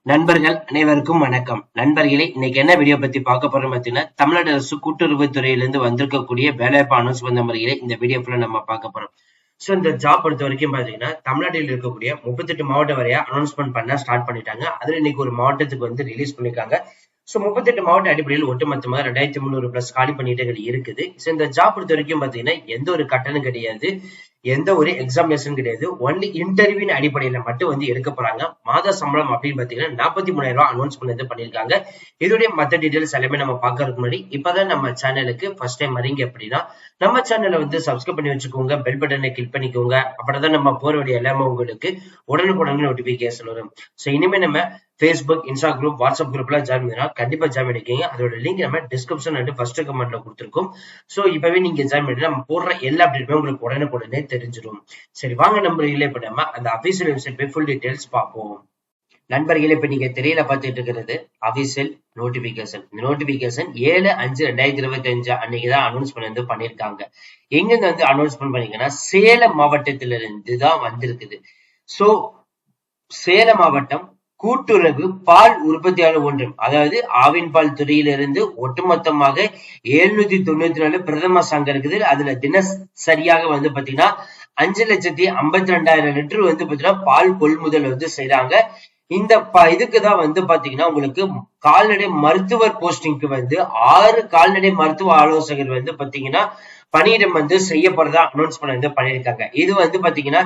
நண்பர்கள் அனைவருக்கும் வணக்கம். நண்பர்களே, இன்னைக்கு என்ன வீடியோ பத்தி பார்க்க போறோம் பார்த்தீங்கன்னா, தமிழ்நாடு அரசு கூட்டுறவு துறையிலிருந்து வந்திருக்கக்கூடிய வேலைவாய்ப்பு அனௌன்ஸ்மெண்ட் முறைகளை இந்த வீடியோ ஃபுல்லா நம்ம பார்க்க போறோம். சோ இந்த ஜாப் பொறுத்த வரைக்கும் பாத்தீங்கன்னா, தமிழ்நாட்டில் இருக்கக்கூடிய 38 மாவட்டம் வரையா அனௌன்ஸ்மெண்ட் பண்ண ஸ்டார்ட் பண்ணிட்டாங்க. அதுல இன்னைக்கு ஒரு மாவட்டத்துக்கு வந்து ரிலீஸ் பண்ணிருக்காங்க. சோ 38 மாவட்ட அடிப்படையில் ஒட்டுமொத்தமா 2300 பிளஸ் காலி பணியிடங்கள் இருக்குது. சோ இந்த ஜாப் பொறுத்த வரைக்கும் பாத்தீங்கன்னா, எந்த ஒரு கட்டணம் கிடையாது, எந்த ஒரு எக்ஸாமினேஷன் கிடையாது. ஒன்லி இன்டர்வியூ அடிப்படையில மட்டும் வந்து எடுக்க போறாங்க. மாத சம்பளம் அப்படின்னு பாத்தீங்கன்னா 43,000 ரூபாய் அனௌன்ஸ் பண்ணது பண்ணிருக்காங்க. இதோடைய மத்த டீடைல்ஸ் எல்லாமே நம்ம பாக்குறதுக்கு முன்னாடி இப்பதான் நம்ம சேனலுக்கு ஃபர்ஸ்ட் டைம் வரீங்க அப்படின்னா நம்ம சேனலை வந்து சப்ஸ்கிரைப் பண்ணி வச்சுக்கோங்க, பெல் பட்டனை கிளிக் பண்ணிக்கோங்க. அப்படிதான் நம்ம போற வழி எல்லாமே உங்களுக்கு உடனுக்குடன் நோட்டிபிகேஷன் வரும். சோ இனிமே நம்ம Facebook, இன்ஸ்டா குரூப், வாட்ஸ்அப் குரூப்ல ஜாயின் பண்ணினா கண்டிப்பா ஜாயின் பண்ணிக்கோங்க. அதோட லிங்க் நம்ம டிஸ்கிரிப்ஷன் அண்ட் ஃபர்ஸ்ட் கமெண்ட்ல கொடுத்துருக்கோம். சோ இப்பவே நீங்க ஜாயின் பண்ணி நம்ம போடுற எல்லா அப்டேட்டுமே உங்களுக்கு உடனுக்குடனே தெரிஞ்சிடும். சரி வாங்க நண்பர்களே, இப்ப நம்ம அந்த அபிஷியல் வெப்சைட் போய் ஃபுல் டீடைல்ஸ் பார்ப்போம். நண்பர்களே, இப்ப நீங்க திரையில பார்த்துட்டு இருக்கிறது அபிஷியல் நோட்டிபிகேஷன். இந்த நோட்டிபிகேஷன் 7/5/2025 அன்னைக்குதான் அனௌன்ஸ்மெண்ட் வந்து பண்ணிருக்காங்க. எங்க வந்து அனௌன்ஸ்மெண்ட் பண்ணீங்கன்னா சேலம் மாவட்டத்திலிருந்து தான் வந்திருக்குது. சோ சேலம் மாவட்டம் கூட்டுறவு பால் உற்பத்தியாளர் ஒன்றியம், அதாவது ஆவின் பால் துறையிலிருந்து ஒட்டுமொத்தமாக 794 பிரதம சங்கம் இருக்குது. அதுல தினசரியாக வந்து பாத்தீங்கன்னா 5,52,000 லிட்டர் வந்து பாத்தீங்கன்னா பால் கொள்முதல் வந்து செய்யறாங்க. இந்த இதுக்குதான் வந்து பாத்தீங்கன்னா உங்களுக்கு கால்நடை மருத்துவர் போஸ்டிங்க்கு வந்து 6 கால்நடை மருத்துவ ஆலோசகர் வந்து பாத்தீங்கன்னா பணியிடம் வந்து செய்யப்படுறதா அனௌன்ஸ்மெண்ட் வந்து பண்ணிருக்காங்க. இது வந்து பாத்தீங்கன்னா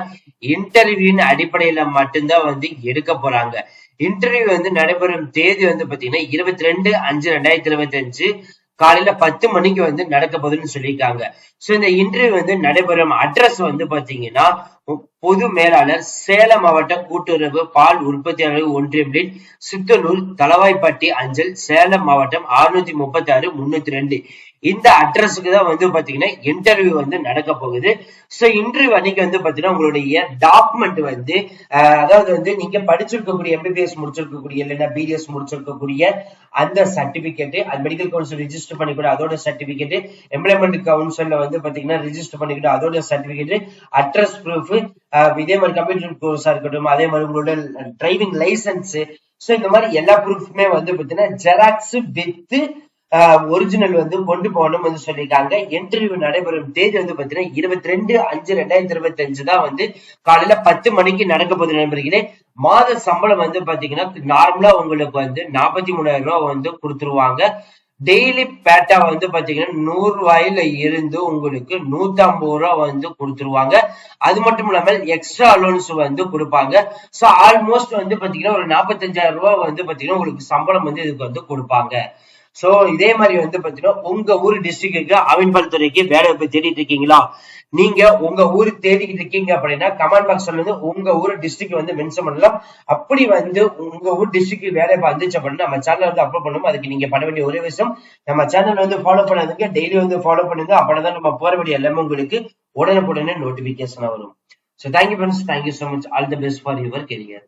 இன்டர்வியூன் அடிப்படையில மட்டும்தான் வந்து எடுக்க போறாங்க. இன்டர்வியூ வந்து நடைபெறும் தேதி வந்து பாத்தீங்கன்னா 22/5/2025 காலையில 10 மணிக்கு வந்து நடக்க போகுதுன்னு சொல்லியிருக்காங்க. சோ இந்த இன்டர்வியூ வந்து நடைபெறும் அட்ரஸ் வந்து பாத்தீங்கன்னா பொது மேலாளர், சேலம் மாவட்ட கூட்டுறவு பால் உற்பத்தியாளர் ஒன்றியம், சித்தனூர், தளவாய்ப்பட்டி அஞ்சல், சேலம் மாவட்டம் 636-302 இந்த அட்ரஸுக்கு தான் வந்து பாத்தீங்கன்னா இன்டர்வியூ வந்து நடக்க போகுது. சோ இன்டர்வியூ அன்னைக்கு வந்து பாத்தீங்கன்னா உங்களுடைய டாக்குமெண்ட் வந்து அதாவது வந்து நீங்க படிச்சிருக்கக்கூடிய MBBS முடிச்சிருக்கக்கூடிய இல்லைன்னா BDS முடிச்சிருக்கக்கூடிய அந்த சர்டிபிகேட், அது மெடிக்கல் கவுன்சில் ரிஜிஸ்டர் பண்ணிக்கூட அதோட சர்டிபிகேட், எம்ப்ளாய்மெண்ட் கவுன்சில்ல வந்து பாத்தீங்கன்னா ரிஜிஸ்டர் பண்ணிக்கிட்டு அதோட சர்டிபிகேட், அட்ரஸ் ப்ரூஃப், இதே மாதிரி கம்ப்யூட்டர் கோர்ஸா இருக்கட்டும், அதே மாதிரி உங்களோட டிரைவிங் லைசன்ஸ், சோ இந்த மாதிரி எல்லா ப்ரூஃப்மே வந்து பாத்தீங்கன்னா ஜெராக்ஸ் வித் ஒரிஜினல் வந்து கொண்டு போகணும் வந்து சொல்லியிருக்காங்க. இன்டர்வியூ நடைபெறும் தேதி வந்து பாத்தீங்கன்னா 22/5/2025 தான் வந்து காலையில 10 மணிக்கு நடக்க போகுது நண்பர்களே. மாத சம்பளம் வந்து பாத்தீங்கன்னா நார்மலா உங்களுக்கு வந்து 43,000 ரூபாய் வந்து கொடுத்துருவாங்க. டெய்லி பேட்டா வந்து பாத்தீங்கன்னா 100 ரூபாயில இருந்து உங்களுக்கு 150 ரூபாய் வந்து கொடுத்துருவாங்க. அது மட்டும் இல்லாமல் எக்ஸ்ட்ரா அலோன்ஸ் வந்து கொடுப்பாங்க. சோ ஆல்மோஸ்ட் வந்து பாத்தீங்கன்னா ஒரு 45,000 ரூபாய் வந்து பாத்தீங்கன்னா உங்களுக்கு சம்பளம் வந்து இதுக்கு வந்து கொடுப்பாங்க. சோ இதே மாதிரி வந்து பாத்தீங்கன்னா உங்க ஊர் டிஸ்ட்ரிக்ட்டுக்கு ஆவின்பால் துறைக்கு வேலை வாய்ப்பு தேடிட்டு இருக்கீங்களா? நீங்க உங்க ஊர் தேடிக்கிட்டு இருக்கீங்க அப்படின்னா கமெண்ட் பாக்ஸ்ல வந்து உங்க ஊர் டிஸ்ட்ரிக்ட் வந்து மென்ஷன் பண்ணலாம். அப்படி வந்து உங்க ஊர் டிஸ்ட்ரிக்ட் வேலை வந்துச்சு அப்படின்னா நம்ம சேனல் வந்து அப்லோட் பண்ணுவோம். அதுக்கு நீங்க பண்ண வேண்டிய ஒரே விஷயம் நம்ம சேனல் வந்து ஃபாலோ பண்ணாதுங்க, டெய்லி வந்து ஃபாலோ பண்ணுங்க. அப்படிதான் நம்ம போற வேண்டிய எல்லாமே உங்களுக்கு உடனுக்குடனே நோட்டிபிகேஷன் வரும். So thank you friends, thank you so much, all the best for your career.